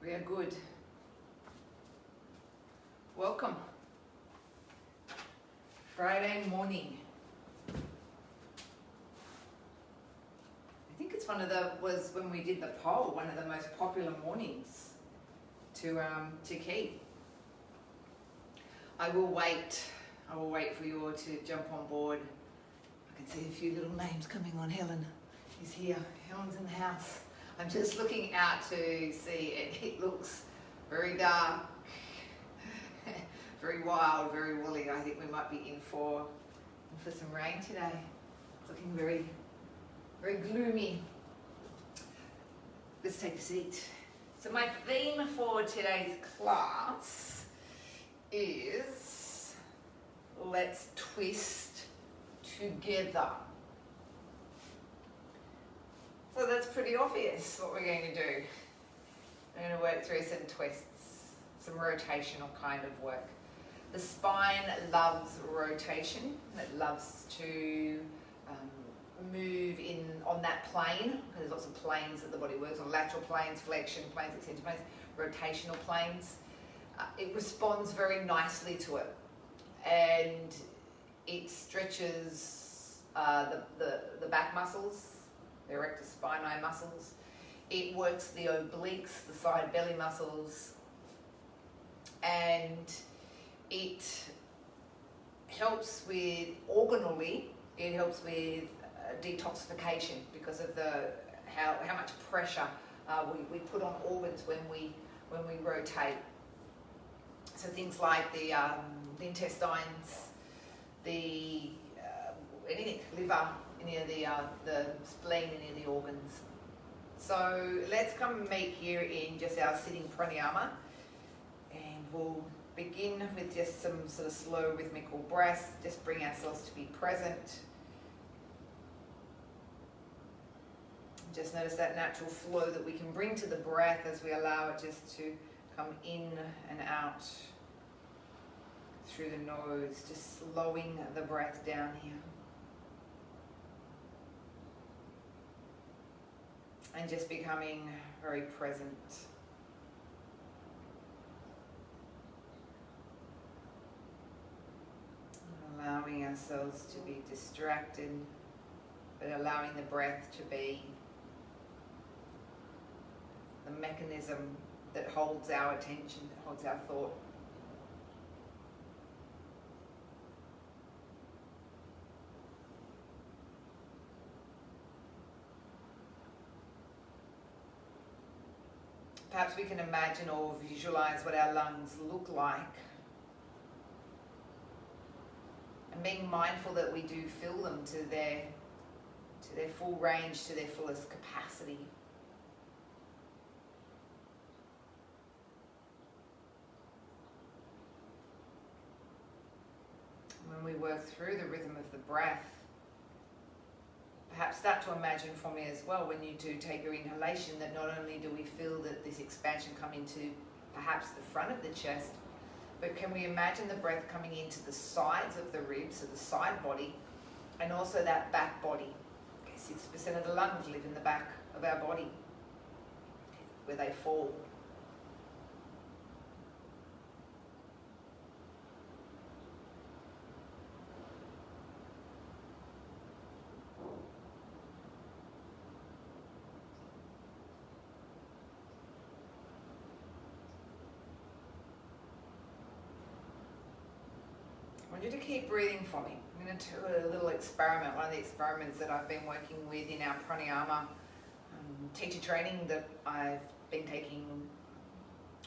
We are good. Welcome. Friday morning. I think it's was when we did the poll, one of the most popular mornings to keep. I will wait for you all to jump on board. I can see a few little names coming on. Helen is here. Helen's in the house. I'm just looking out to see it. It looks very dark, very wild, very woolly. I think we might be in for some rain today. It's looking very, very gloomy. Let's take a seat. So my theme for today's class is let's twist together. So that's pretty obvious what we're going to do. We're going to work through some twists, some rotational kind of work. The spine loves rotation. It loves to move in on that plane. There's lots of planes that the body works on: lateral planes, flexion planes, extension planes, rotational planes. It responds very nicely to it, and it stretches the back muscles, the erector spinae muscles. It works the obliques, the side belly muscles, and it helps with organally. It helps with detoxification because of how much pressure we put on organs when we rotate. So things like the intestines, the anything, liver, any of the spleen, any of the organs. So let's come meet here in just our sitting pranayama, and we'll begin with just some sort of slow rhythmical breaths. Just bring ourselves to be present. Just notice that natural flow that we can bring to the breath as we allow it just to come in and out through the nose, just slowing the breath down here. And just becoming very present. Allowing ourselves to be distracted, but allowing the breath to be the mechanism that holds our attention, that holds our thought. Perhaps we can imagine or visualize what our lungs look like. And being mindful that we do fill them to their full range, to their fullest capacity. When we work through the rhythm of the breath, perhaps start to imagine for me as well, when you do take your inhalation, that not only do we feel that this expansion come into perhaps the front of the chest, but can we imagine the breath coming into the sides of the ribs, so the side body, and also that back body. 60% of the lungs live in the back of our body, where they fall. I want you to keep breathing for me. I'm going to do a little experiment, one of the experiments that I've been working with in our pranayama teacher training that I've been taking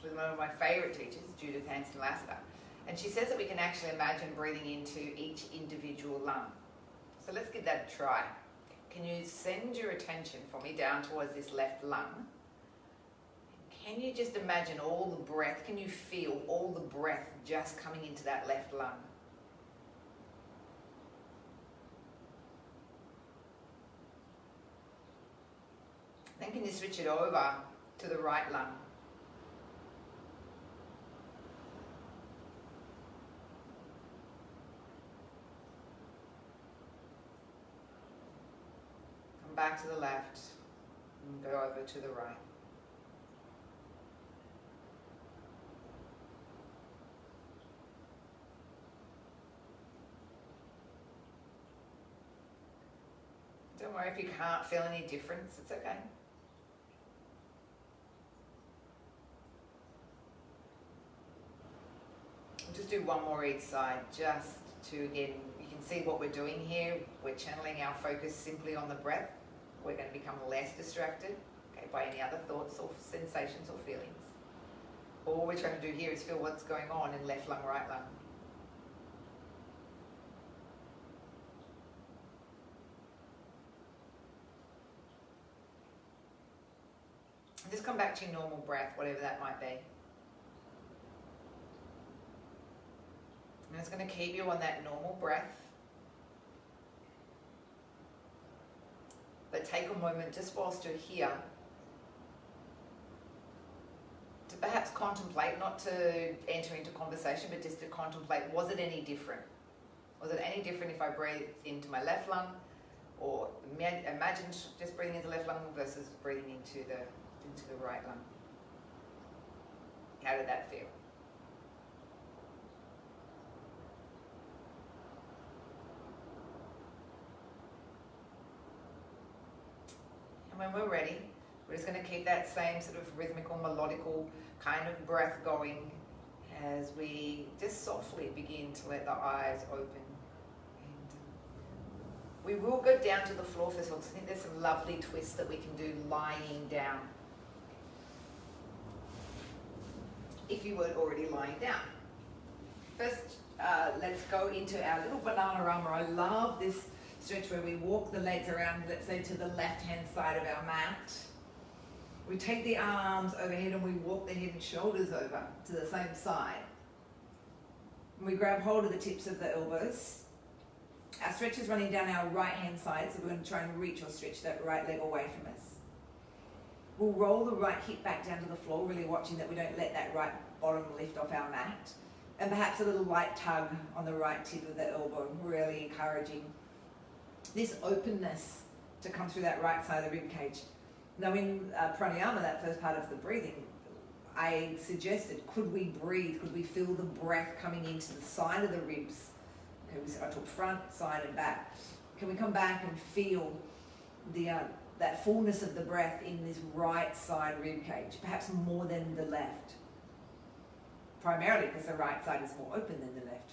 with one of my favourite teachers, Judith Hanson-Lassiter. And she says that we can actually imagine breathing into each individual lung. So let's give that a try. Can you send your attention for me down towards this left lung? Can you just imagine all the breath, can you feel all the breath just coming into that left lung? Then can you switch it over to the right lung? Come back to the left and go over to the right. Don't worry if you can't feel any difference, it's okay. We'll just do one more each side, just to, again, you can see what we're doing here. We're channeling our focus simply on the breath. We're going to become less distracted, okay, by any other thoughts or sensations or feelings. All we're trying to do here is feel what's going on in left lung, right lung. Just come back to your normal breath, whatever that might be. And it's going to keep you on that normal breath. But take a moment just whilst you're here to perhaps contemplate, not to enter into conversation, but just to contemplate, was it any different? Was it any different if I breathed into my left lung, or imagine just breathing into the left lung versus breathing into the right lung? How did that feel? And when we're ready, we're just going to keep that same sort of rhythmical, melodical kind of breath going as we just softly begin to let the eyes open. And we will go down to the floor first of all, because I think there's some lovely twists that we can do lying down, if you weren't already lying down. First, let's go into our little banana-rama. I love this stretch where we walk the legs around, let's say, to the left-hand side of our mat. We take the arms overhead and we walk the head and shoulders over to the same side. And we grab hold of the tips of the elbows. Our stretch is running down our right-hand side, so we're going to try and reach or stretch that right leg away from us. We'll roll the right hip back down to the floor, really watching that we don't let that right bottom lift off our mat. And perhaps a little light tug on the right tip of the elbow, really encouraging this openness to come through that right side of the rib cage. Now in pranayama, that first part of the breathing, I suggested, could we breathe, could we feel the breath coming into the side of the ribs? Okay, I took front, side and back. Can we come back and feel the that fullness of the breath in this right side rib cage, perhaps more than the left? Primarily because the right side is more open than the left.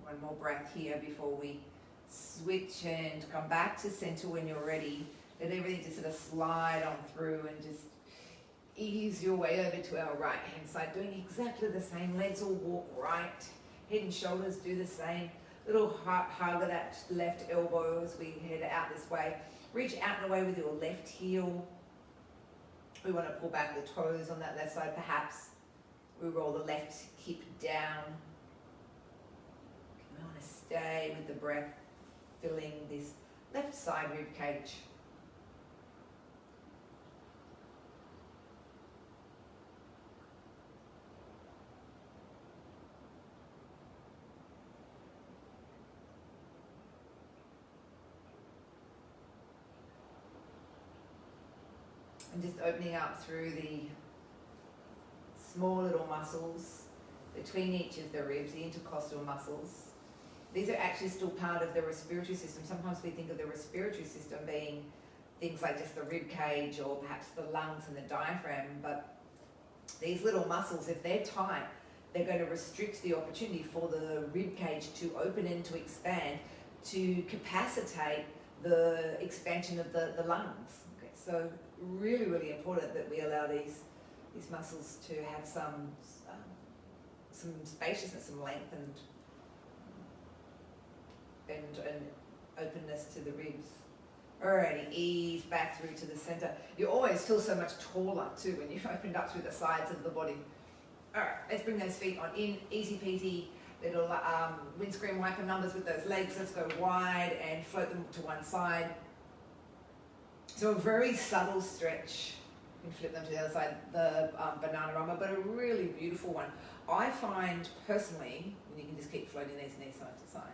One more breath here before we switch and come back to center when you're ready. Let everything just sort of slide on through and just ease your way over to our right hand side, doing exactly the same. Legs all walk right, head and shoulders do the same. Little hug of that left elbow as we head out this way. Reach out and away with your left heel. We want to pull back the toes on that left side. Perhaps we roll the left hip down. We want to stay with the breath, filling this left side rib cage. And just opening up through the small little muscles between each of the ribs, the intercostal muscles. These are actually still part of the respiratory system. Sometimes we think of the respiratory system being things like just the rib cage or perhaps the lungs and the diaphragm, but these little muscles, if they're tight, they're going to restrict the opportunity for the rib cage to open and to expand, to capacitate the expansion of the lungs. Okay, so really, really important that we allow these muscles to have some spaciousness, some length and openness to the ribs. Alrighty, ease back through to the center. You always feel so much taller too when you've opened up through the sides of the body. Alright, let's bring those feet on in, easy peasy, little windscreen wiper numbers with those legs. Let's go wide and float them to one side. So a very subtle stretch. You can flip them to the other side, the banana rama, but a really beautiful one. I find personally, and you can just keep floating these knees side to side,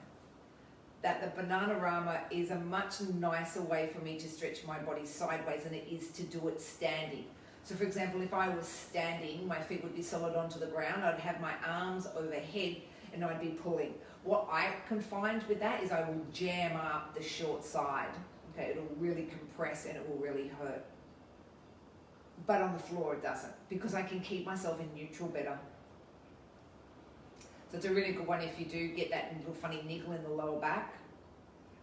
that the banana rama is a much nicer way for me to stretch my body sideways than it is to do it standing. So for example, if I was standing, my feet would be solid onto the ground. I'd have my arms overhead and I'd be pulling. What I can find with that is I will jam up the short side. Okay, it'll really compress and it will really hurt. But on the floor it doesn't, because I can keep myself in neutral better. So it's a really good one if you do get that little funny niggle in the lower back.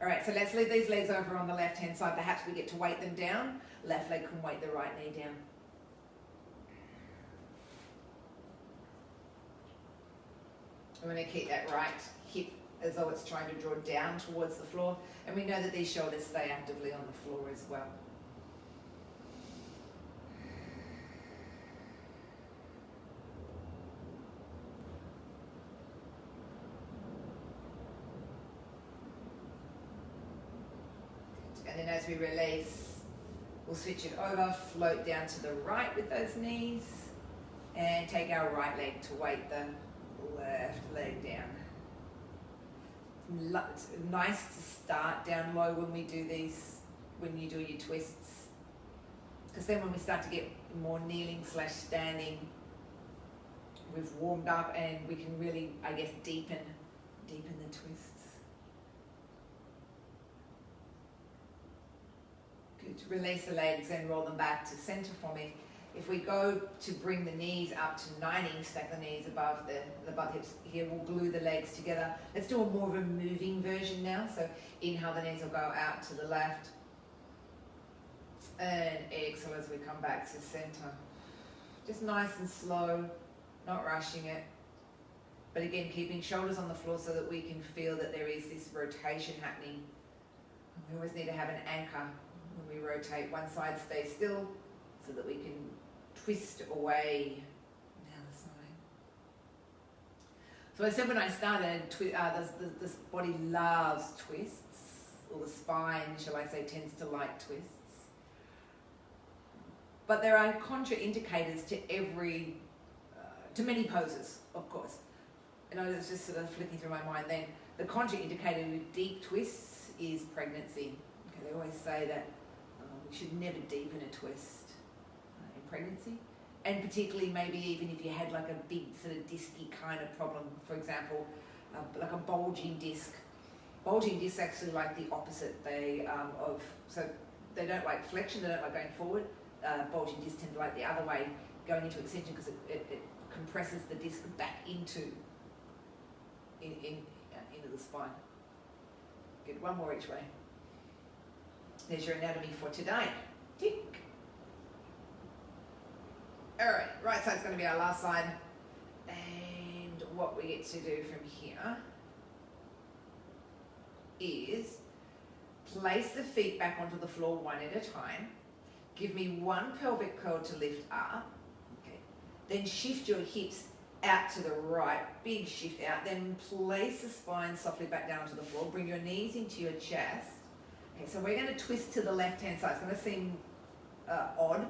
All right, so let's leave these legs over on the left-hand side. Perhaps we get to weight them down. Left leg can weight the right knee down. I'm going to keep that right hip as though it's trying to draw down towards the floor. And we know that these shoulders stay actively on the floor as well. And then as we release, we'll switch it over, float down to the right with those knees, and take our right leg to weight the left leg down. It's nice to start down low when we do these, when you do your twists, because then when we start to get more kneeling / standing, we've warmed up and we can really, I guess, deepen the twists. Good. Release the legs and roll them back to center for me. If we go to bring the knees up to 90, stack the knees above the butt hips here, we'll glue the legs together. Let's do a more of a moving version now. So inhale, the knees will go out to the left. And exhale as we come back to center. Just nice and slow, not rushing it. But again, keeping shoulders on the floor so that we can feel that there is this rotation happening. We always need to have an anchor when we rotate. One side stays still so that we can twist away the other side. So I said when I started, this body loves twists, or the spine, shall I say, tends to like twists. But there are contraindicators to many poses, of course. And I was just sort of flicking through my mind then. The contraindicator with deep twists is pregnancy. Okay, they always say that we should never deepen a twist in pregnancy. And particularly maybe even if you had like a big sort of disky kind of problem, for example, like a bulging disc. Bulging discs actually like the opposite. So they don't like flexion, they don't like going forward. Bulging discs tend to like the other way, going into extension, because it compresses the disc back into the spine. Good, one more each way. There's your anatomy for today. Tick. All right, right side's going to be our last side. And what we get to do from here is place the feet back onto the floor one at a time. Give me one pelvic curl to lift up. Okay. Then shift your hips out to the right, big shift out. Then place the spine softly back down to the floor. Bring your knees into your chest. Okay, so we're going to twist to the left-hand side. It's going to seem odd,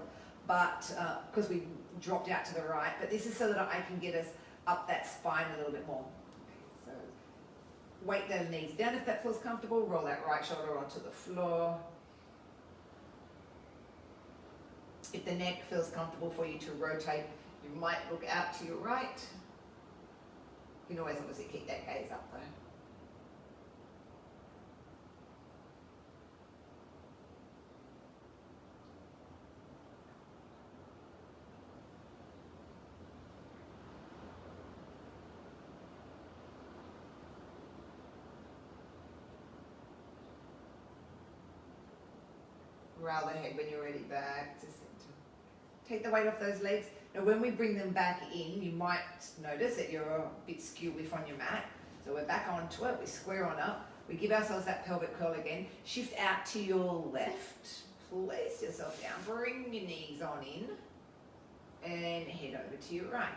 but because we dropped out to the right, but this is so that I can get us up that spine a little bit more. Okay, so weight the knees down if that feels comfortable. Roll that right shoulder onto the floor. If the neck feels comfortable for you to rotate, you might look out to your right. You can always obviously keep that gaze up though. Roll the head when you're ready back to center. Take the weight off those legs. Now when we bring them back in, you might notice that you're a bit skew with on your mat. So we're back onto it, we square on up. We give ourselves that pelvic curl again. Shift out to your left. Place yourself down. Bring your knees on in. And head over to your right.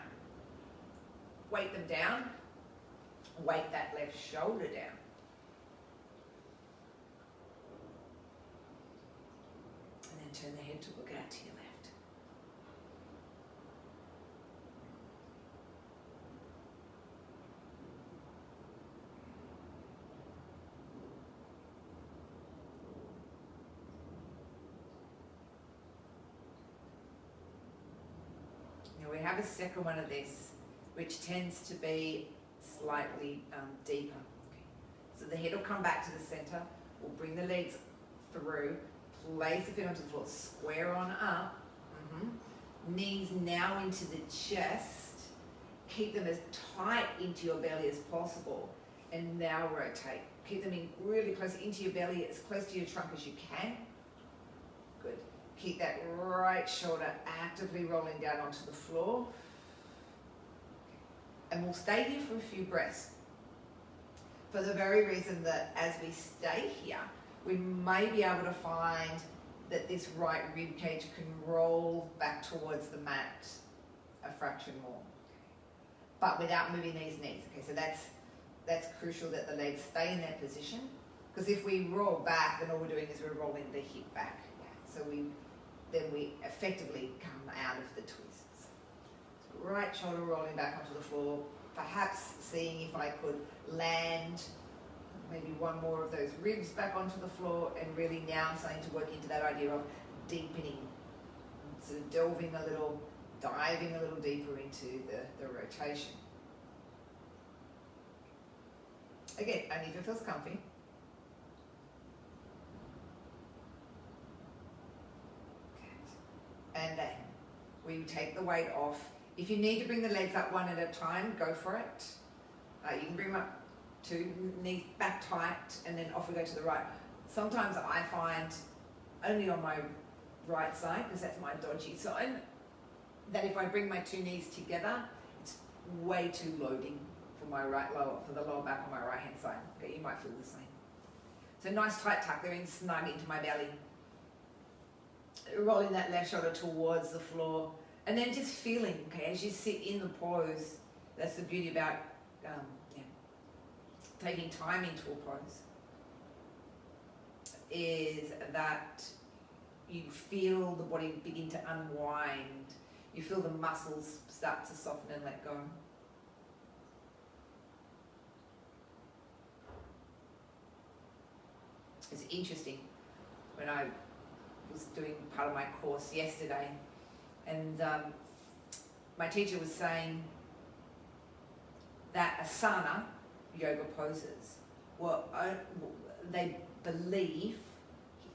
Weight them down. Weight that left shoulder down. Turn the head to look out to your left. And we have a second one of this, which tends to be slightly deeper. Okay. So the head will come back to the center. We'll bring the legs through, place the feet onto the floor, square on up. Knees now into the chest. Keep them as tight into your belly as possible. And now rotate. Keep them in really close into your belly, as close to your trunk as you can. Good. Keep that right shoulder actively rolling down onto the floor. And we'll stay here for a few breaths. For the very reason that as we stay here, we may be able to find that this right rib cage can roll back towards the mat a fraction more, but without moving these knees. Okay, so that's crucial that the legs stay in that position, because if we roll back, then all we're doing is we're rolling the hip back. So we effectively come out of the twists. So right shoulder rolling back onto the floor, perhaps seeing if I could land maybe one more of those ribs back onto the floor, and really now I'm starting to work into that idea of deepening, sort of diving a little deeper into the rotation. Again, only if it feels comfy. And then we take the weight off. If you need to bring the legs up one at a time, go for it. You can bring them up to knees back tight, and then off we go to the right. Sometimes I find, only on my right side, because that's my dodgy side, that if I bring my two knees together, it's way too loading for my for the lower back on my right hand side. Okay, you might feel the same. So nice tight tuck, they're in snug into my belly. Rolling that left shoulder towards the floor, and then just feeling, okay, as you sit in the pose, that's the beauty about taking time into a pose, is that you feel the body begin to unwind. You feel the muscles start to soften and let go. It's interesting, when I was doing part of my course yesterday, and my teacher was saying that asana yoga poses they believe,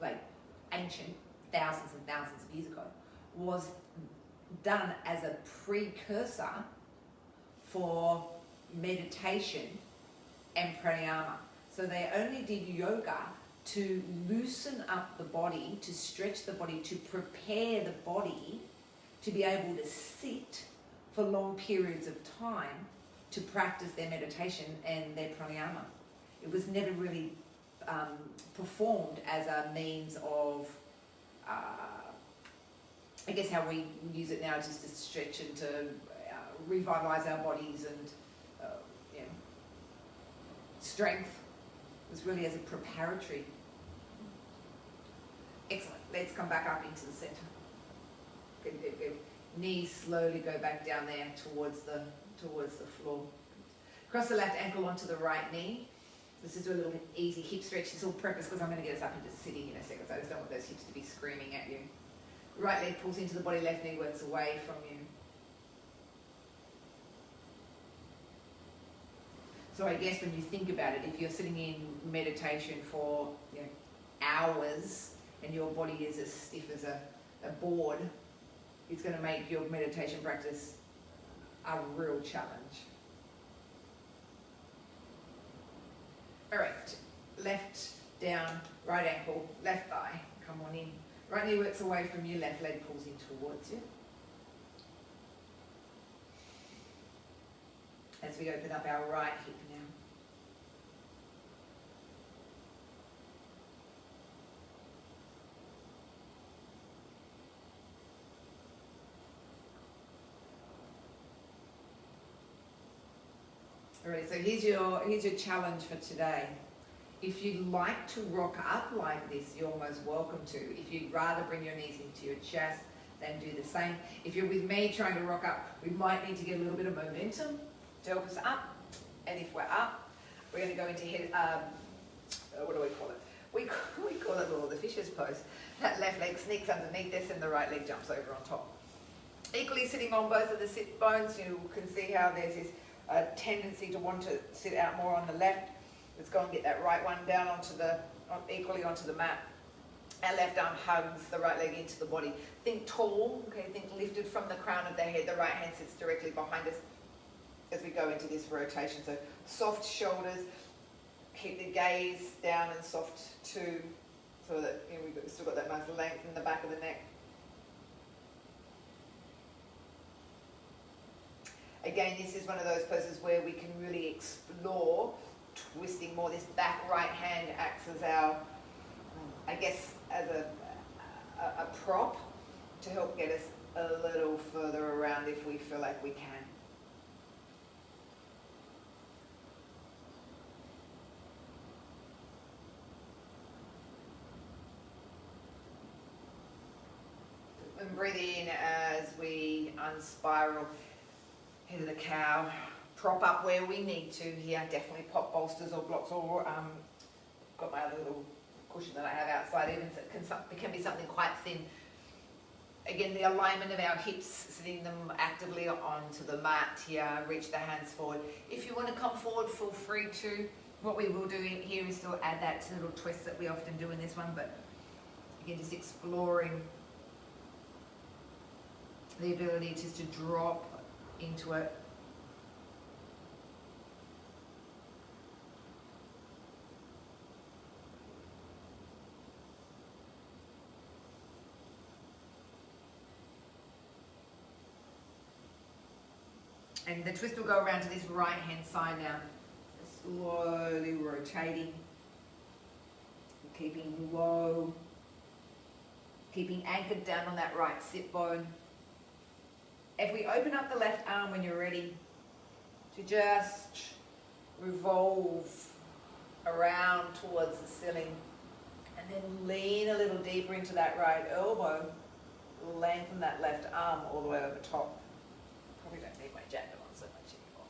like ancient, thousands and thousands of years ago, was done as a precursor for meditation and pranayama. So they only did yoga to loosen up the body, to stretch the body, to prepare the body to be able to sit for long periods of time to practice their meditation and their pranayama. It was never really performed as a means of, I guess how we use it now, just to stretch and to revitalize our bodies and strength. It was really as a preparatory. Excellent. Let's come back up into the center. Good. Knees slowly go back down there towards the floor. Cross the left ankle onto the right knee. This is a little bit easy hip stretch. This will purpose because I'm going to get us up into sitting in a second, so I just don't want those hips to be screaming at you. Right leg pulls into the body, left knee works away from you. So I guess when you think about it, if you're sitting in meditation for hours and your body is as stiff as a board, it's going to make your meditation practice a real challenge. All right, left down, right ankle, left thigh, come on in. Right knee works away from you, left leg pulls in towards you. As we open up our right hip now. All right, so here's your challenge for today. If you'd like to rock up like this, you're most welcome to. If you'd rather bring your knees into your chest, then do the same. If you're with me trying to rock up, we might need to get a little bit of momentum to help us up. And if we're up, we're going to go into head, what do we call it? We call it the fisher's pose. That left leg sneaks underneath this and the right leg jumps over on top. Equally sitting on both of the sit bones, you can see how there's this tendency to want to sit out more on the left. Let's go and get that right one down equally onto the mat. Our left arm hugs the right leg into the body. Think tall, okay, think lifted from the crown of the head. The right hand sits directly behind us as we go into this rotation. So soft shoulders, keep the gaze down and soft too, so that we've still got that nice length in the back of the neck. Again, this is one of those poses where we can really explore twisting more. This back right hand acts as our, I guess, as a prop to help get us a little further around if we feel like we can. And breathe in as we unspiral. Head of the cow, prop up where we need to here. Definitely pop bolsters or blocks, or got my other little cushion that I have outside, even it can be something quite thin. Again, the alignment of our hips, sitting them actively onto the mat here, reach the hands forward. If you want to come forward, feel free to. What we will do here is still add that little twist that we often do in this one, but again, just exploring the ability just to drop into it. And the twist will go around to this right hand side now, slowly rotating, keeping low, keeping anchored down on that right sit bone. If we open up the left arm when you're ready to just revolve around towards the ceiling, and then lean a little deeper into that right elbow, lengthen that left arm all the way over top. Probably don't need my jacket on so much anymore.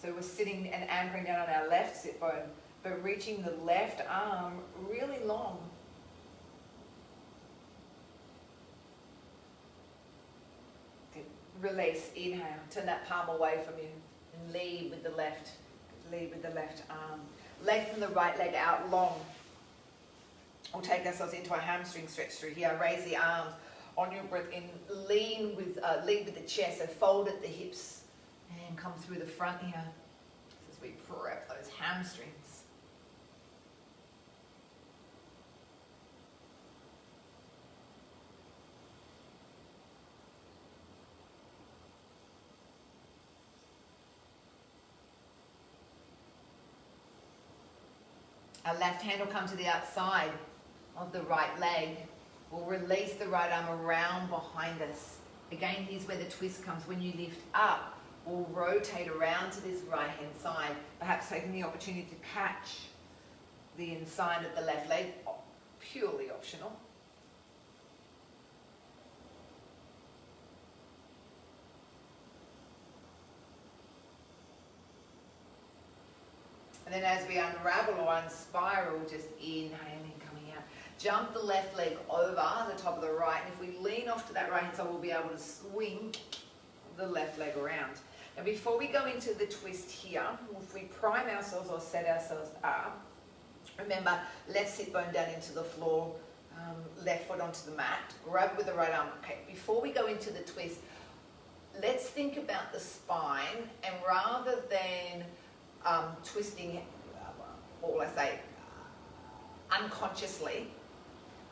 So we're sitting and anchoring down on our left sit bone, but reaching the left arm really long. Release, inhale, turn that palm away from you and lead with the left arm. Lengthen the right leg out long. We'll take ourselves into a hamstring stretch through here. Raise the arms on your breath in. Lead with the chest, so fold at the hips and come through the front here as we prep those hamstrings. Our left hand will come to the outside of the right leg. We'll release the right arm around behind us. Again, here's where the twist comes. When you lift up, we'll rotate around to this right hand side, perhaps taking the opportunity to catch the inside of the left leg, purely optional. And then as we unravel or unspiral, just inhaling, coming out. Jump the left leg over the top of the right. And if we lean off to that right hand side, we'll be able to swing the left leg around. Now before we go into the twist here, if we prime ourselves or set ourselves up, remember, left sit bone down into the floor, left foot onto the mat, grab with the right arm. Okay, before we go into the twist, let's think about the spine, and rather than twisting, or I say unconsciously,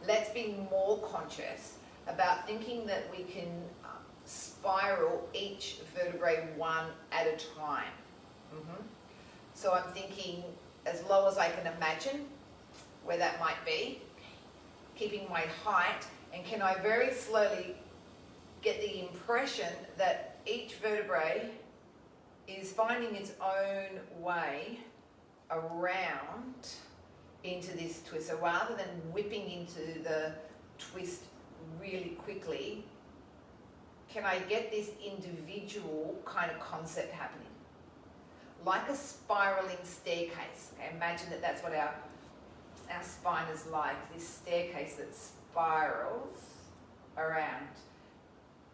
let's be more conscious about thinking that we can spiral each vertebrae one at a time. So I'm thinking as low as I can imagine where that might be, keeping my height, and can I very slowly get the impression that each vertebrae is finding its own way around into this twist. So rather than whipping into the twist really quickly, can I get this individual kind of concept happening? Like a spiraling staircase. Okay, imagine that that's what our spine is like, this staircase that spirals around.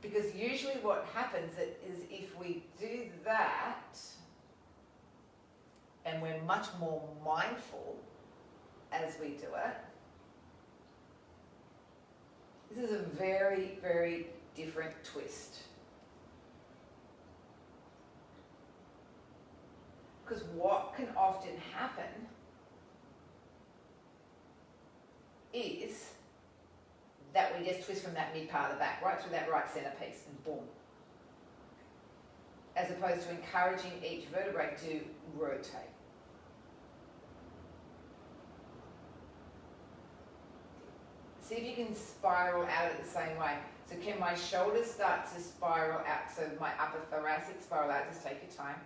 Because usually what happens is if we do that, and we're much more mindful as we do it, this is a very, very different twist. Because what can often happen is that we just twist from that mid part of the back, right through that right centerpiece, and boom. As opposed to encouraging each vertebrae to rotate. See if you can spiral out it the same way. So can my shoulders start to spiral out? So my upper thoracic spiral out, just take your time.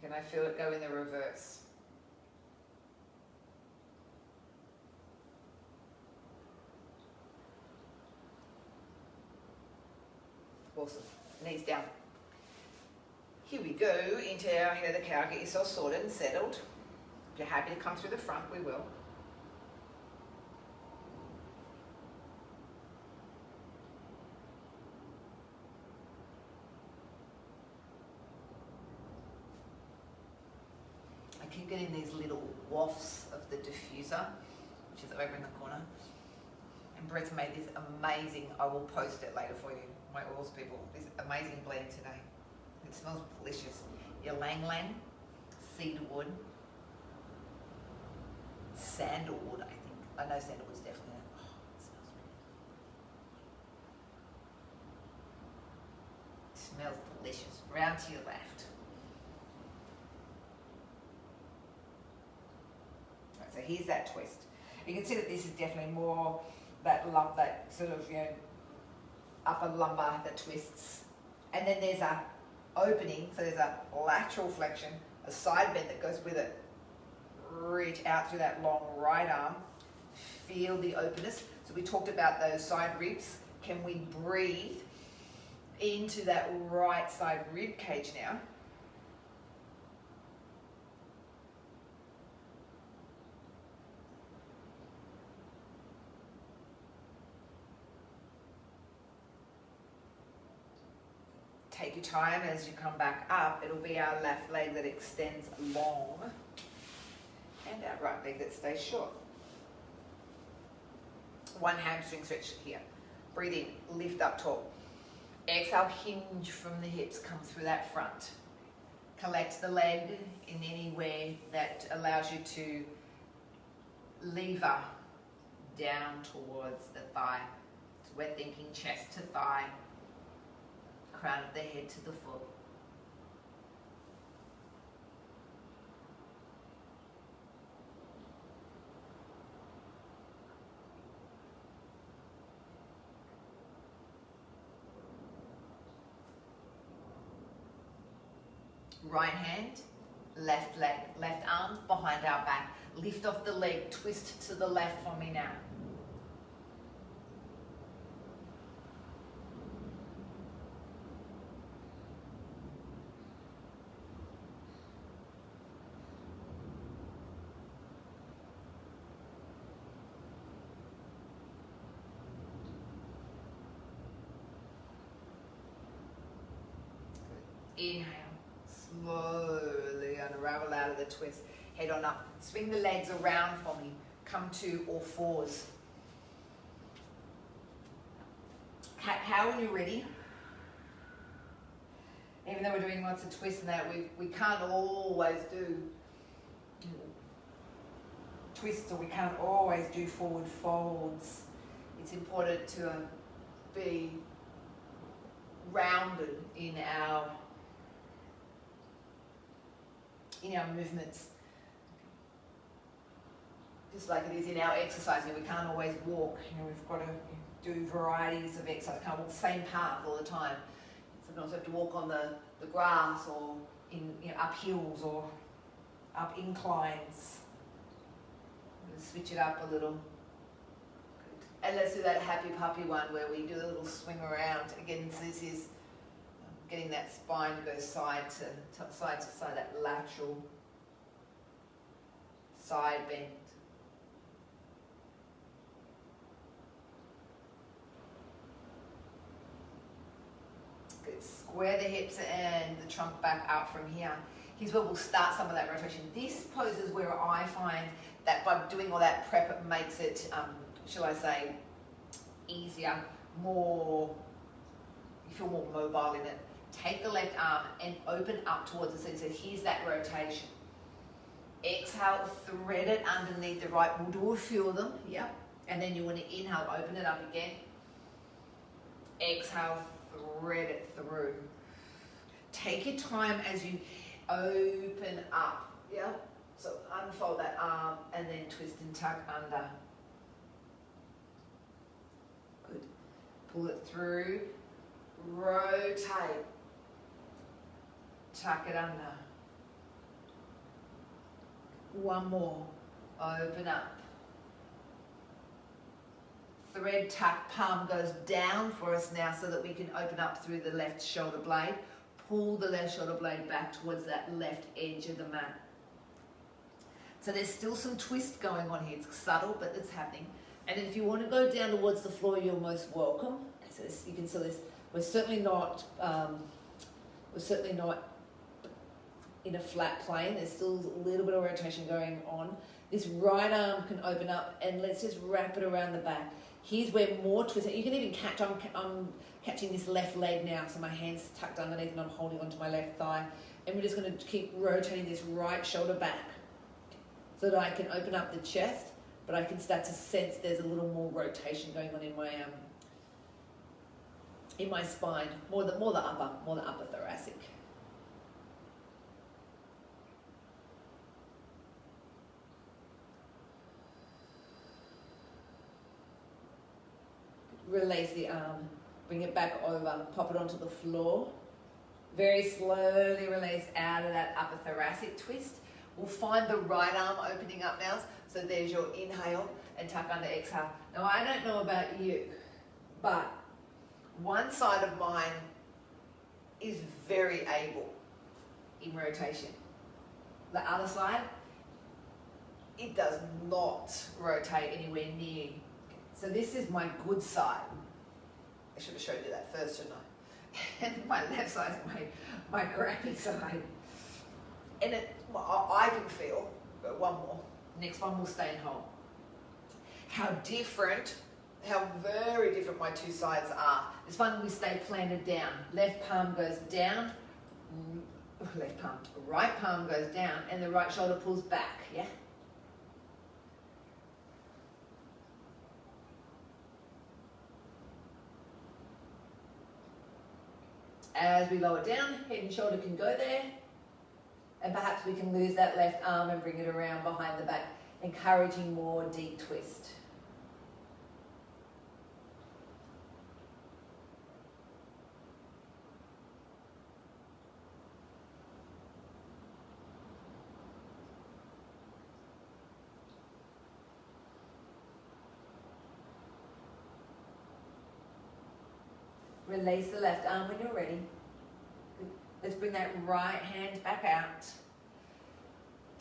Can I feel it go in the reverse? Awesome. Knees down. Here we go into our head of the cow. Get yourself sorted and settled. If you're happy to come through the front, we will. I keep getting these little wafts of the diffuser, which is over in the corner. And Brett's made this amazing, I will post it later for you, my oils people, this amazing blend today. It smells delicious. Ylang ylang, cedarwood, sandalwood, I think. I know sandalwood's definitely in it. Oh, it smells really good. It smells delicious. Round to your left. Right, so here's that twist. You can see that this is definitely more that lump, that sort of, upper lumbar that twists. And then there's a opening, so there's a lateral flexion, a side bend that goes with it. Reach out through that long right arm. Feel the openness. So we talked about those side ribs. Can we breathe into that right side rib cage now? Take your time as you come back up. It'll be our left leg that extends long and our right leg that stays short. One hamstring stretch here. Breathe in, lift up tall. Exhale, hinge from the hips, come through that front. Collect the leg in any way that allows you to lever down towards the thigh. So we're thinking chest to thigh. Crown of the head to the foot. Right hand, left leg, left arm behind our back. Lift off the leg, twist to the left for me now. Inhale, slowly unravel out of the twist. Head on up. Swing the legs around for me. Come to all fours. How when you're ready, even though we're doing lots of twists and that, we can't always do twists, or we can't always do forward folds. It's important to be rounded in our movements, just like it is in our exercising. We can't always walk. We've got to do varieties of exercise. Can't walk the same path all the time. Sometimes we have to walk on the grass, or in up hills or up inclines. Switch it up a little. Good. And let's do that happy puppy one where we do a little swing around. Again, so this is getting that spine to go side to side, that lateral side bend. Good. Square the hips and the trunk back out from here. Here's where we'll start some of that rotation. This pose is where I find that by doing all that prep, it makes it, shall I say, easier, more, you feel more mobile in it. Take the left arm and open up towards the center. So here's that rotation. Exhale, thread it underneath the right. We'll do a few of them, yep. And then you want to inhale, open it up again. Exhale, thread it through. Take your time as you open up, yep. So unfold that arm and then twist and tuck under. Good. Pull it through, rotate, tuck it under. One more, open up. Thread, tuck, palm goes down for us now so that we can open up through the left shoulder blade. Pull the left shoulder blade back towards that left edge of the mat. So there's still some twist going on here. It's subtle, but it's happening. And then if you want to go down towards the floor, you're most welcome. So this, you can see this. We're certainly not in a flat plane. There's still a little bit of rotation going on. This right arm can open up, and let's just wrap it around the back. Here's where more twist. You can even catch. I'm catching this left leg now, so my hand's tucked underneath, and I'm holding onto my left thigh. And we're just going to keep rotating this right shoulder back, so that I can open up the chest, but I can start to sense there's a little more rotation going on in my spine, more the upper thoracic. Release the arm, bring it back over, pop it onto the floor. Very slowly release out of that upper thoracic twist. We'll find the right arm opening up now. So there's your inhale and tuck under, exhale. Now I don't know about you, but one side of mine is very able in rotation. The other side, it does not rotate anywhere near. So this is my good side. I should have showed you that first, shouldn't I? And my left side is my crappy side. And I can feel, but one more. Next one will stay in hold. How very different my two sides are. This one we stay planted down. Left palm goes down, right palm goes down, and the right shoulder pulls back, yeah? As we lower down, head and shoulder can go there. And perhaps we can lose that left arm and bring it around behind the back, encouraging more deep twist. Release the left arm when you're ready. Let's bring that right hand back out.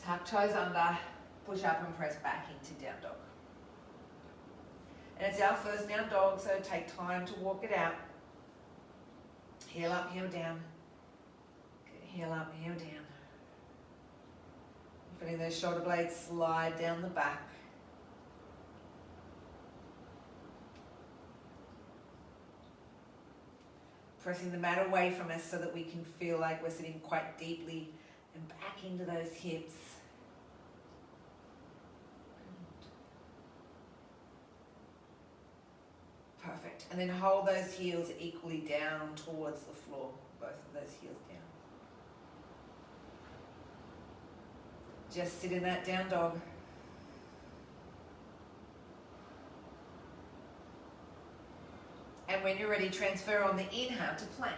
Tuck toes under, push up and press back into down dog. And it's our first down dog, so take time to walk it out. Heel up, heel down. Heel up, heel down. Feeling those shoulder blades slide down the back. Pressing the mat away from us so that we can feel like we're sitting quite deeply and back into those hips. Perfect. And then hold those heels equally down towards the floor. Both of those heels down. Just sit in that down dog. And when you're ready, transfer on the inhale to plank.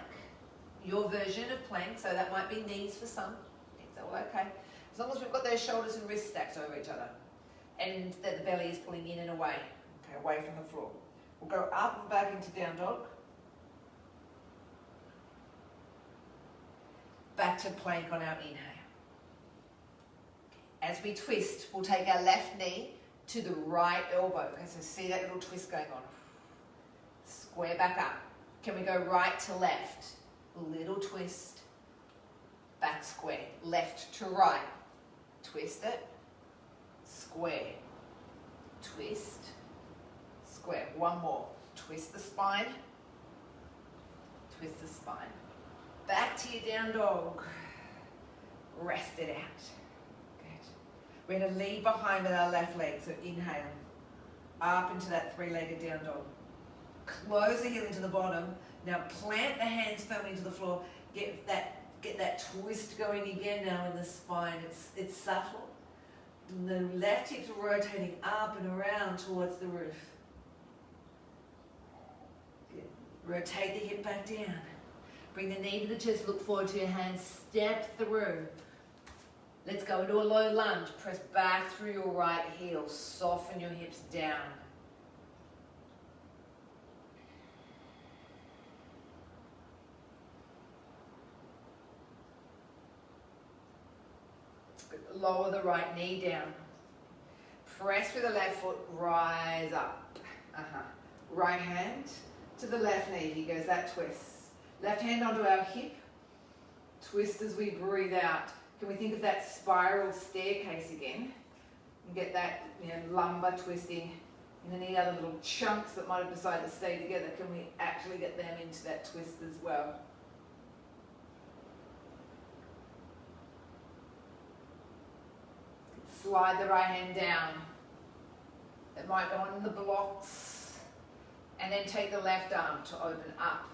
Your version of plank, so that might be knees for some. It's all okay. As long as we've got those shoulders and wrists stacked over each other and that the belly is pulling in and away. Okay, away from the floor. We'll go up and back into down dog. Back to plank on our inhale. As we twist, we'll take our left knee to the right elbow. Okay, so see that little twist going on. Square back up. Can we go right to left? Little twist. Back square. Left to right. Twist it. Square. Twist. Square. One more. Twist the spine. Twist the spine. Back to your down dog. Rest it out. Good. We're going to lead behind with our left leg. So inhale. Up into that three-legged down dog. Close the heel into the bottom. Now plant the hands firmly into the floor. Get that twist going again now in the spine. It's subtle. And the left hip's rotating up and around towards the roof. Good. Rotate the hip back down. Bring the knee to the chest, look forward to your hands, step through. Let's go into a low lunge. Press back through your right heel. Soften your hips down. Lower the right knee down. Press through the left foot, rise up. Right hand to the left knee. Here goes that twist. Left hand onto our hip. Twist as we breathe out. Can we think of that spiral staircase again? And get that lumbar twisting. And any other little chunks that might have decided to stay together, can we actually get them into that twist as well? Slide the right hand down. It might go on the blocks. And then take the left arm to open up.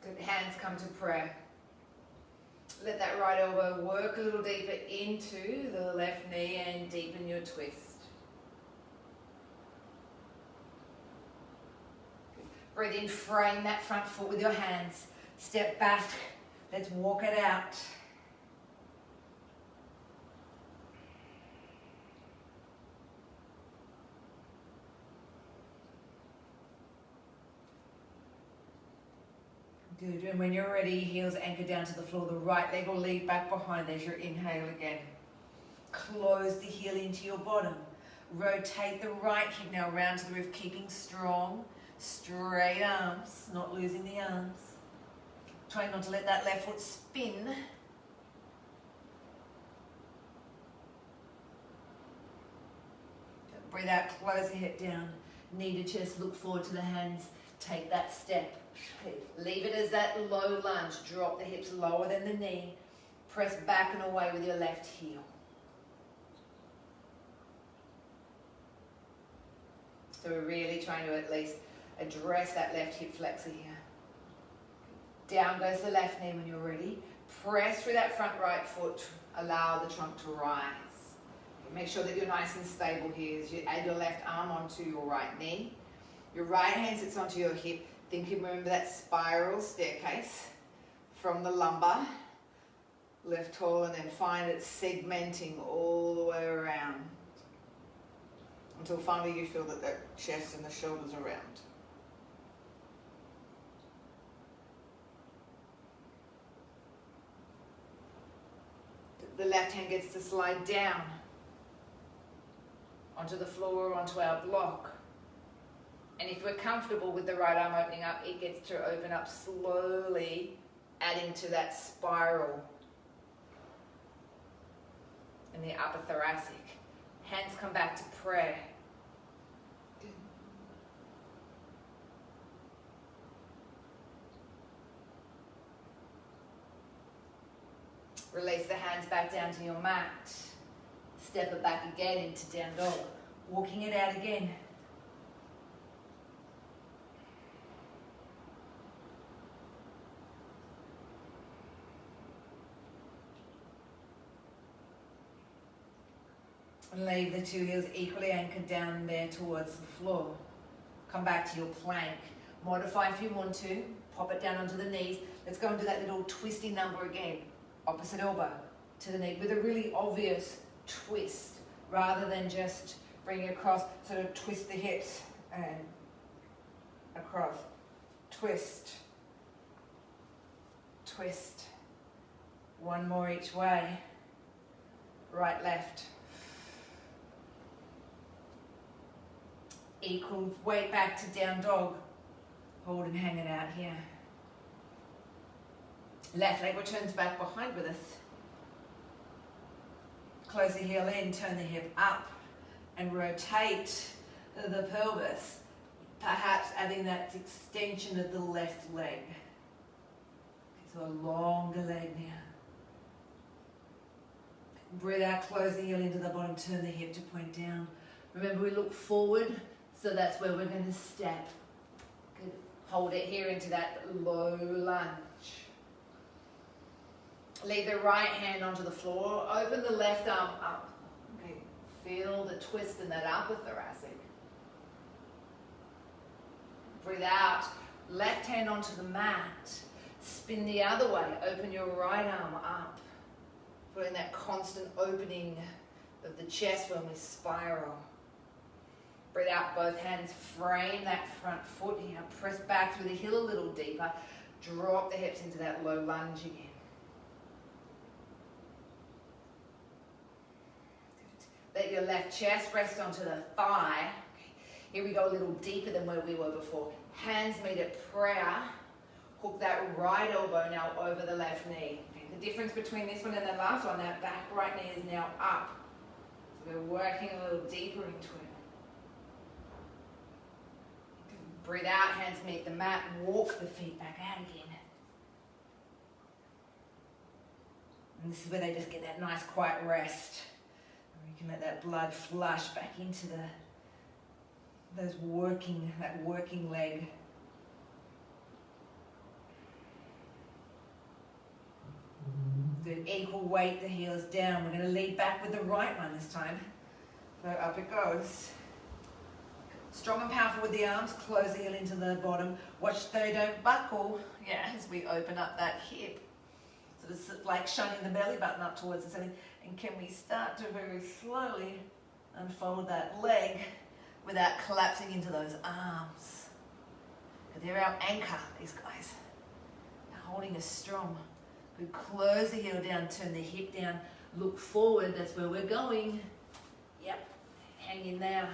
Good. Hands come to prayer. Let that right elbow work a little deeper into the left knee and deepen your twist. Breathe in, frame that front foot with your hands. Step back. Let's walk it out. Good. And when you're ready, heels anchor down to the floor. The right leg will lead back behind as you inhale again. Close the heel into your bottom. Rotate the right hip now around to the roof, keeping strong. Straight arms, not losing the arms. Try not to let that left foot spin. Breathe out, close the hip down. Knee to chest, look forward to the hands. Take that step. Leave it as that low lunge. Drop the hips lower than the knee. Press back and away with your left heel. So we're really trying to at least address that left hip flexor here. Down goes the left knee when you're ready. Press through that front right foot. Allow the trunk to rise. Make sure that you're nice and stable here as you add your left arm onto your right knee. Your right hand sits onto your hip. Think you remember that spiral staircase from the lumbar. Left tall and then find it segmenting all the way around. Until finally you feel that the chest and the shoulders are round. The left hand gets to slide down onto the floor or onto our block. And if we're comfortable with the right arm opening up, it gets to open up slowly, adding to that spiral in the upper thoracic. Hands come back to prayer. Release the hands back down to your mat. Step it back again into down dog. Walking it out again. And leave the two heels equally anchored down there towards the floor. Come back to your plank. Modify if you want to. Pop it down onto the knees. Let's go into that little twisty number again. opposite elbow to the knee with a really obvious twist, rather than just bring it across, sort of twist the hips and across, twist, twist, one more each way, right, left. Equal weight back to down dog, hold and hang it out here. Left leg returns back behind with us. Close the heel in, turn the hip up and rotate the pelvis, perhaps adding that extension of the left leg. So a longer leg now. Breathe out, close the heel into the bottom, turn the hip to point down. Remember, we look forward, so that's where we're going to step. Good. Hold it here into that low lunge. Leave the right hand onto the floor, open the left arm up. Okay. Feel the twist in that upper thoracic. Breathe out, left hand onto the mat. Spin the other way, open your right arm up. Feeling that constant opening of the chest when we spiral. Breathe out, both hands, frame that front foot here. Press back through the heel a little deeper. Drop the hips into that low lunge again. Let your left chest rest onto the thigh. Okay. Here we go a little deeper than where we were before. Hands meet at prayer. Hook that right elbow now over the left knee. Okay. The difference between this one and the last one, that back right knee is now up. So we're working a little deeper into it. Breathe out, hands meet the mat. Walk the feet back out again. And this is where they just get that nice quiet rest. You can let that blood flush back into that working leg. Good, equal weight, the heel is down. We're going to lead back with the right one this time. So up it goes. Strong and powerful with the arms, close the heel into the bottom. Watch they don't buckle, as we open up that hip. So it's like shining the belly button up towards the ceiling. And can we start to very slowly unfold that leg without collapsing into those arms? They're our anchor, these guys. They're holding us strong. We close the heel down, turn the hip down, look forward, that's where we're going. Yep, hang in there.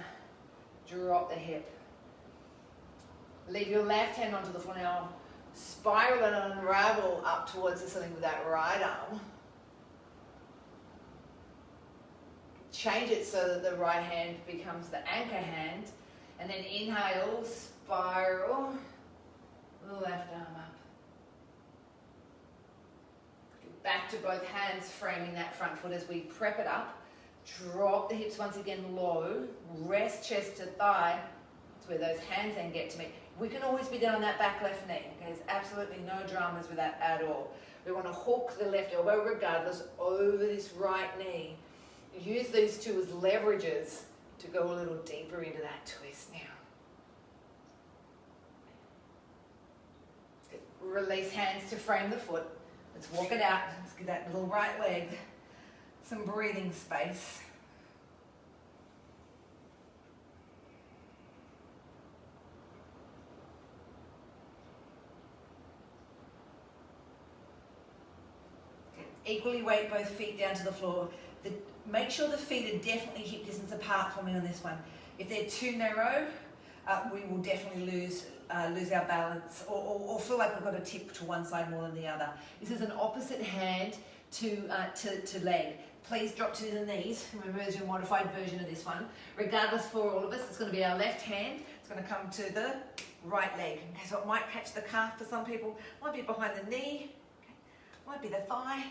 Drop the hip. Leave your left hand onto the floor now. Spiral and unravel up towards the ceiling with that right arm. Change it so that the right hand becomes the anchor hand. And then inhale, spiral, left arm up. Back to both hands, framing that front foot as we prep it up. Drop the hips once again low. Rest chest to thigh. That's where those hands then get to meet. We can always be down on that back left knee. Okay? There's absolutely no dramas with that at all. We want to hook the left elbow regardless over this right knee. Use these two as leverages to go a little deeper into that twist now. Release hands to frame the foot. Let's walk it out. Let's give that little right leg some breathing space. Equally weight both feet down to the floor. Make sure the feet are definitely hip distance apart for me on this one. If they're too narrow, we will definitely lose our balance or feel like we've got to tip to one side more than the other. This is an opposite hand to leg. Please drop to the knees. Remember, there's your modified version of this one. Regardless, for all of us, it's going to be our left hand. It's going to come to the right leg. Okay, so it might catch the calf for some people. Might be behind the knee. Okay. Might be the thigh.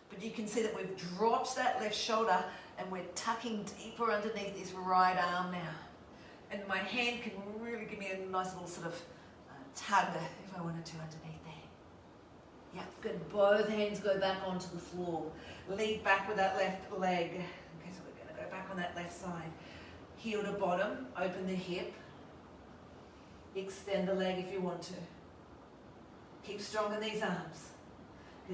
But you can see that we've dropped that left shoulder and we're tucking deeper underneath this right arm now. And my hand can really give me a nice little sort of tug if I wanted to underneath there. Yeah, good. Both hands go back onto the floor. Lead back with that left leg. Okay, so we're going to go back on that left side. Heel to bottom, open the hip. Extend the leg if you want to. Keep strong in these arms.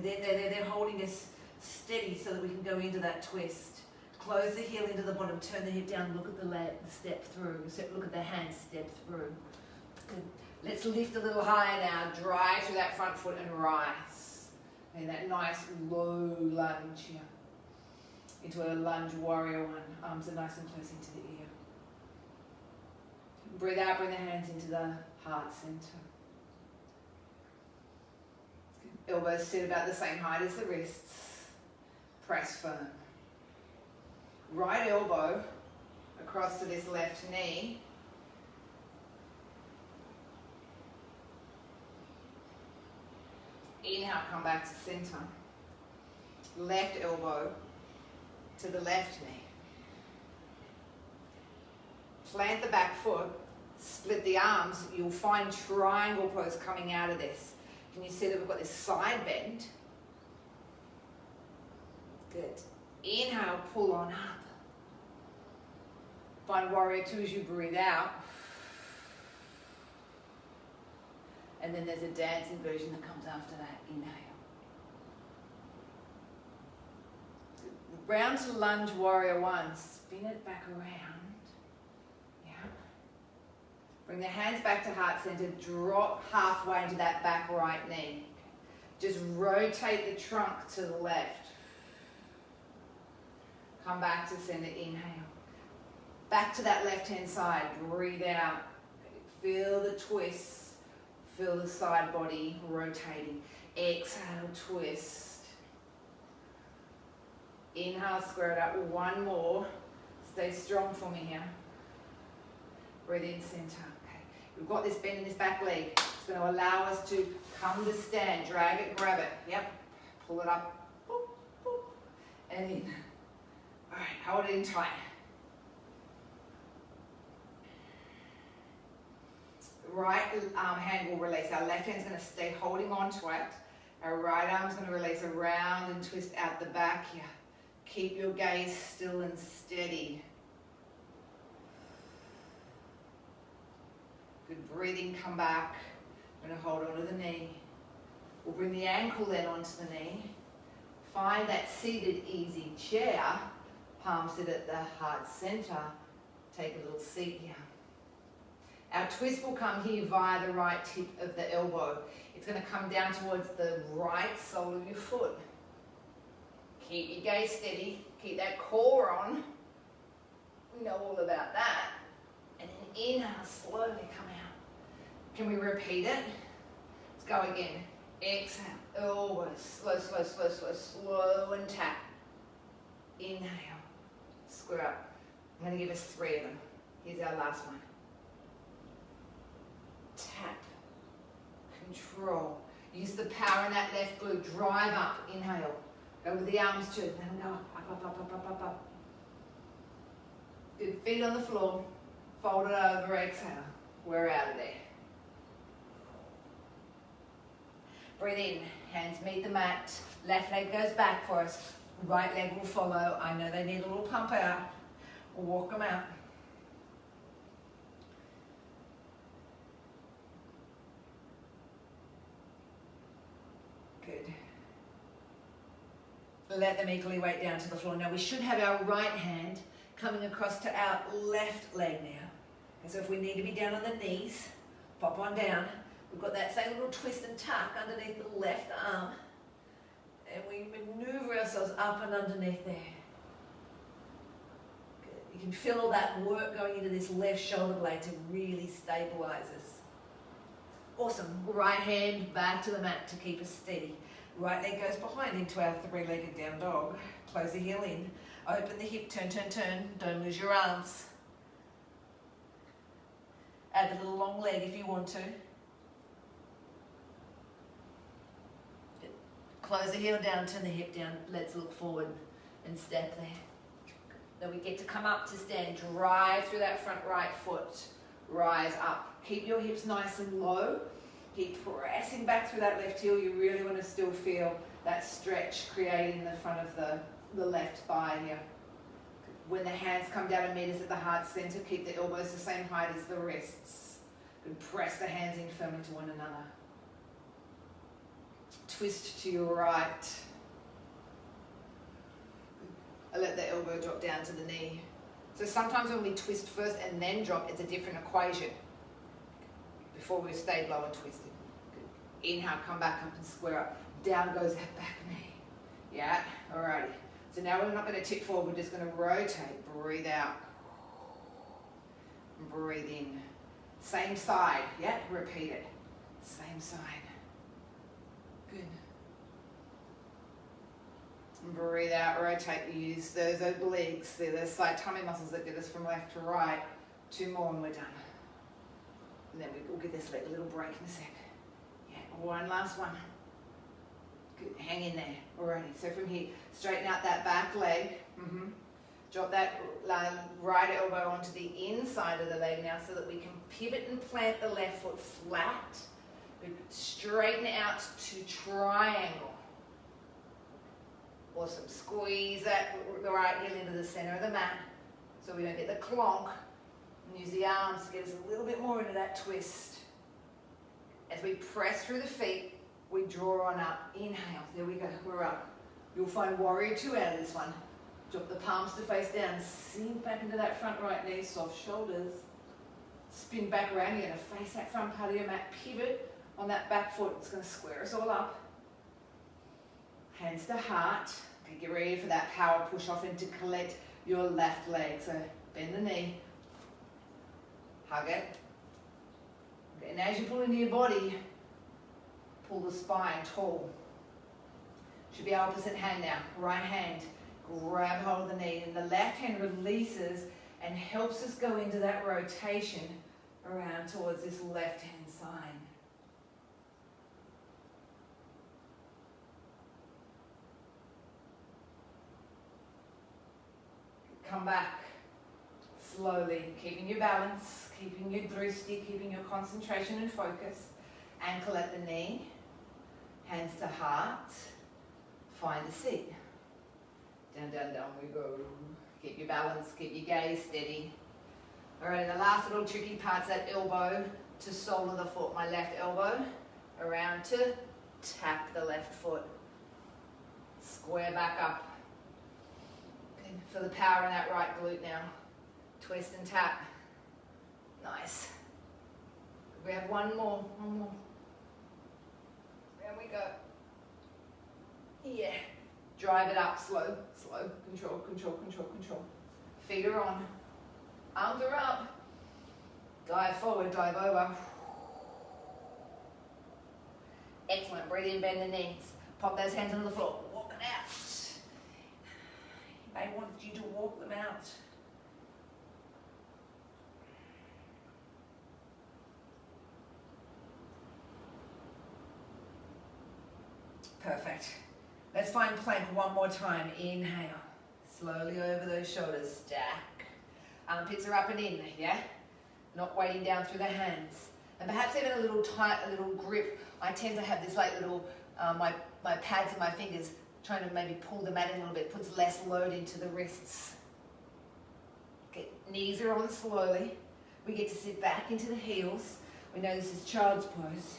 They're holding us steady so that we can go into that twist. Close the heel into the bottom, turn the hip down, look at the leg, step through. Look at the hands, step through. Good. Let's lift a little higher now. Drive through that front foot and rise. And that nice low lunge here. Into a lunge warrior one. Arms are nice and close into the ear. Breathe out, bring the hands into the heart center. Elbows sit about the same height as the wrists. Press firm. Right elbow across to this left knee. Inhale, come back to center. Left elbow to the left knee. Plant the back foot, split the arms. You'll find triangle pose coming out of this. Can you see that we've got this side bend? Good. Inhale, pull on up. Find warrior two as you breathe out. And then there's a dancing version that comes after that. Inhale. Round to lunge warrior one. Spin it back around. Yeah. Bring the hands back to heart center. Drop halfway into that back right knee. Just rotate the trunk to the left. Come back to center. Inhale. Back to that left-hand side. Breathe out. Feel the twist. Feel the side body rotating. Exhale, twist. Inhale, square it up. One more. Stay strong for me here. Breathe in, center. Okay. We've got this bend in this back leg. It's going to allow us to come to stand. Drag it, grab it. Yep. Pull it up. Boop, boop. And in. All right, hold it in tight. Right hand will release. Our left hand's going to stay holding on to it. Our right arm's going to release around and twist out the back here. Keep your gaze still and steady. Good breathing, come back. We're going to hold onto the knee. We'll bring the ankle then onto the knee. Find that seated easy chair. Palms sit at the heart center. Take a little seat here. Our twist will come here via the right tip of the elbow. It's going to come down towards the right sole of your foot. Keep your gaze steady. Keep that core on. We know all about that. And then inhale, slowly come out. Can we repeat it? Let's go again. Exhale, elbows, slow, slow, slow, slow, slow and tap. Inhale, square up. I'm going to give us 3 of them. Here's our last one. Tap, control. Use the power in that left glute. Drive up, inhale. Go with the arms too. Let them go up, up, up, up, up, up, up. Good, feet on the floor. Fold it over, exhale. We're out of there. Breathe in, hands meet the mat. Left leg goes back for us. Right leg will follow. I know they need a little pump out. We'll walk them out. Good. Let them equally weight down to the floor. Now we should have our right hand coming across to our left leg now. And so if we need to be down on the knees, pop on down. We've got that same little twist and tuck underneath the left arm. And we maneuver ourselves up and underneath there. Good. You can feel all that work going into this left shoulder blade to really stabilize us. Awesome. Right hand back to the mat to keep us steady. Right leg goes behind into our 3-legged down dog. Close the heel in. Open the hip, turn, turn, turn. Don't lose your arms. Add a little long leg if you want to. Close the heel down, turn the hip down. Let's look forward and step there. Then we get to come up to stand. Drive through that front right foot. Rise up. Keep your hips nice and low. Keep pressing back through that left heel. You really want to still feel that stretch created in the front of the left thigh here. When the hands come down and meet us at the heart center, keep the elbows the same height as the wrists. And press the hands in firmly to one another. twist to your right. I let the elbow drop down to the knee. So sometimes when we twist first and then drop, it's a different equation. Before we stayed low and twisted. Good. Inhale, come back up and square up. Down goes that back knee. Yeah, alrighty. So now we're not going to tip forward, we're just going to rotate. Breathe out. Breathe in. Same side, yeah, repeat it. Same side. Good. Breathe out, rotate, use those obliques. They're those side tummy muscles that get us from left to right. 2 more and we're done. And then we'll give this leg a little break in a sec. Yeah, one last one. Good, hang in there. Alrighty, so from here, straighten out that back leg. Drop that right elbow onto the inside of the leg now so that we can pivot and plant the left foot flat. Good. Straighten out to triangle. Awesome. Squeeze that the right heel into the center of the mat so we don't get the clonk. And use the arms to get us a little bit more into that twist. As we press through the feet, we draw on up. Inhale. There we go. We're up. You'll find warrior 2 out of this one. Drop the palms to face down. Sink back into that front right knee. Soft shoulders. Spin back around. You're going to face that front part of your mat. Pivot on that back foot. It's going to square us all up. Hands to heart. Okay, get ready for that power push off and to collect your left leg. So bend the knee. Hug it. Okay, and as you pull into your body, pull the spine tall. Should be our opposite hand now. Right hand, grab hold of the knee. And the left hand releases and helps us go into that rotation around towards this left hand side. Come back slowly, keeping your balance, keeping your drishti, keeping your concentration and focus. Ankle at the knee, hands to heart, find the seat. Down, down, down we go. Keep your balance, keep your gaze steady. All right, and the last little tricky part's that elbow to sole of the foot. My left elbow around to tap the left foot. Square back up. For the power in that right glute now. Twist and tap. Nice. We have one more. There we go. Yeah. Drive it up, slow. Control. Feet are on. Arms are up. Dive forward, dive over. Excellent. Breathe in, bend the knees. Pop those hands on the floor. Walk it out. I want you to walk them out. Perfect. Let's find plank one more time. Inhale. Slowly over those shoulders. Stack. Armpits are up and in, yeah? Not weighting down through the hands. And perhaps even a little tight, a little grip. I tend to have this like little, my pads in my fingers, trying to maybe pull the mat in a little bit, puts less load into the wrists. Okay, knees are on slowly. We get to sit back into the heels. We know this is child's pose.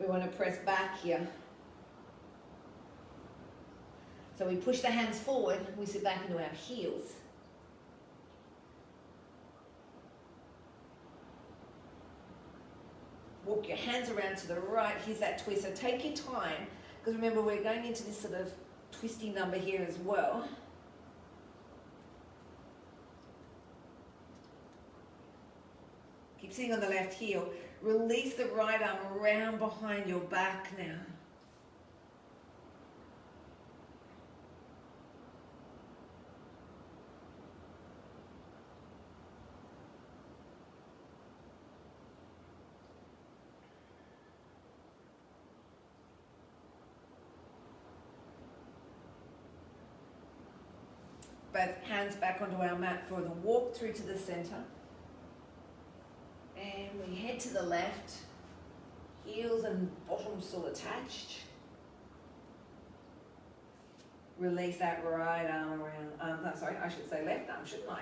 We want to press back here. So we push the hands forward, we sit back into our heels. Walk your hands around to the right. Here's that twist. So take your time. Because remember, we're going into this sort of twisty number here as well. Keep sitting on the left heel. Release the right arm around behind your back now. Both hands back onto our mat for the walk through to the center. And we head to the left. Heels and bottom still attached. Release that right arm around, sorry, I should say left arm, shouldn't I?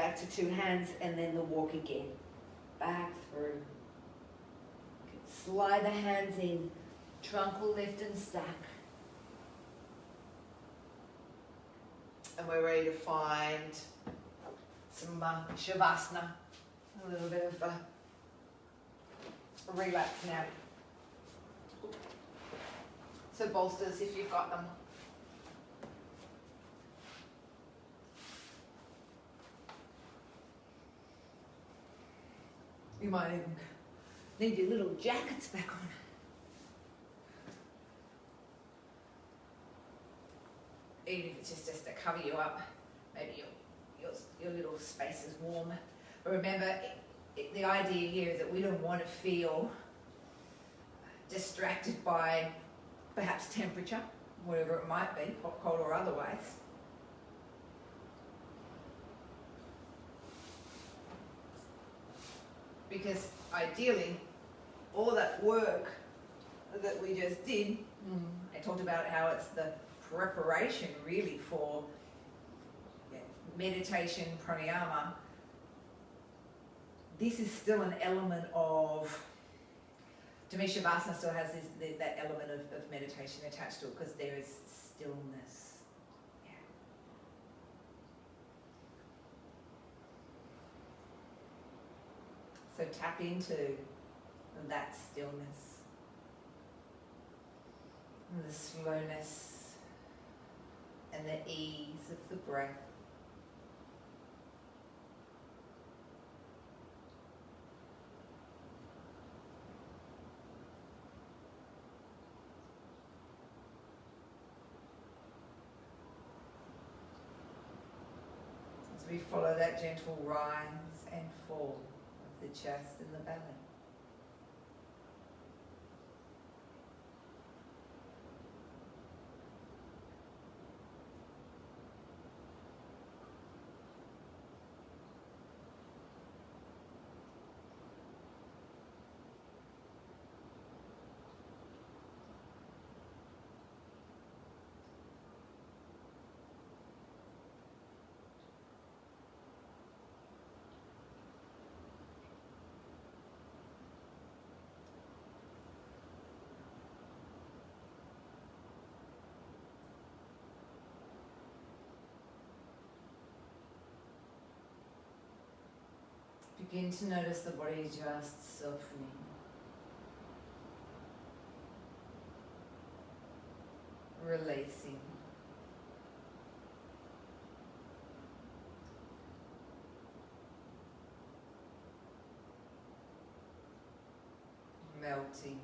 back to 2 hands, and then the walk again. Back through. Slide the hands in. Trunk will lift and stack. And we're ready to find some Shavasana. A little bit of relax now. So bolsters if you've got them. You might even need your little jackets back on. Even if it's just to cover you up, maybe your little space is warm. But remember, the idea here is that we don't want to feel distracted by perhaps temperature, whatever it might be, hot, cold or otherwise. Because ideally, all that work that we just did, I talked about how it's the preparation really for meditation, pranayama. This is still an element of, to me, Shavasana still has that element of meditation attached to it because there is stillness. Yeah. So tap into that stillness, and the slowness, and the ease of the breath. As we follow that gentle rise and fall of the chest and the belly. Begin to notice the body just softening. Releasing. Melting.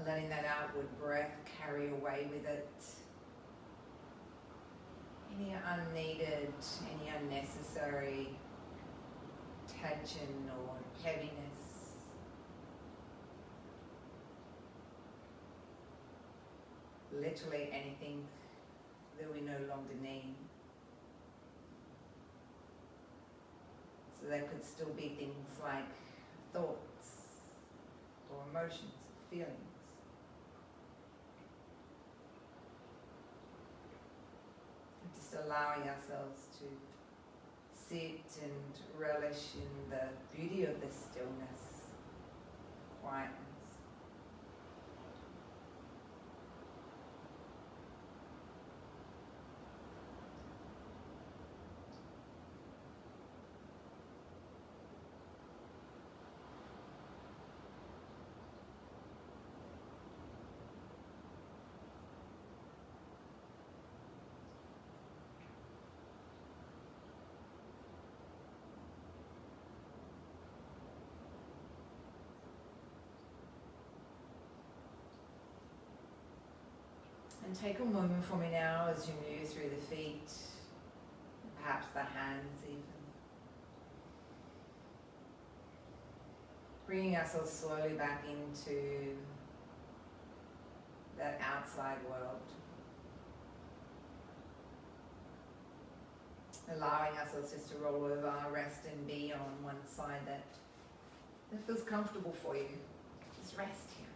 Letting that outward breath carry away with it any unneeded, any unnecessary tension or heaviness. Literally anything that we no longer need. So there could still be things like thoughts or emotions, feelings. Just allowing ourselves to sit and relish in the beauty of the stillness, quietness. And take a moment for me now as you move through the feet, perhaps the hands even. Bringing ourselves slowly back into that outside world. Allowing ourselves just to roll over, rest and be on one side that feels comfortable for you. Just rest here.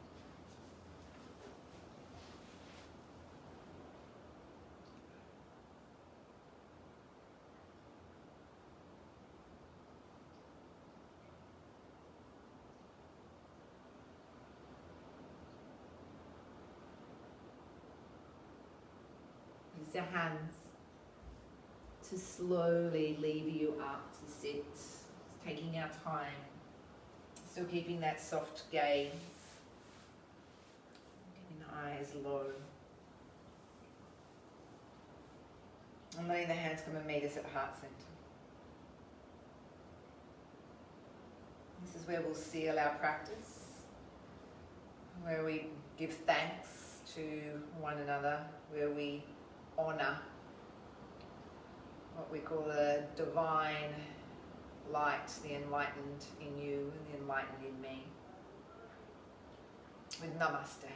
Use your hands to slowly lever you up to sit, taking our time, still keeping that soft gaze, keeping the eyes low. And letting the hands come and meet us at heart center. This is where we'll seal our practice, where we give thanks to one another, where we honor what we call the divine light, the enlightened in you and the enlightened in me. With namaste.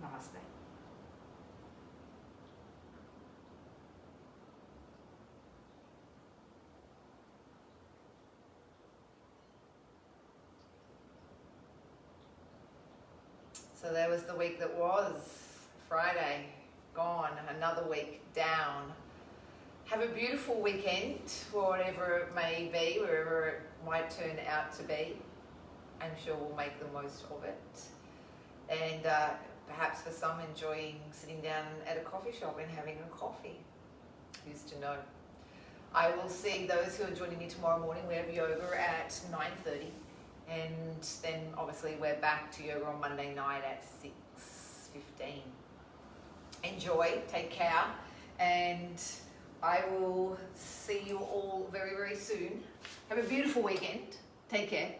Namaste. So there was the week that was, Friday, gone, another week down. Have a beautiful weekend, whatever it may be, wherever it might turn out to be. I'm sure we'll make the most of it. And perhaps for some, enjoying sitting down at a coffee shop and having a coffee. Who's to know? I will see those who are joining me tomorrow morning. We have yoga at 9:30. And then obviously we're back to yoga on Monday night at 6:15. Enjoy, take care, and I will see you all very, very soon. Have a beautiful weekend. Take care.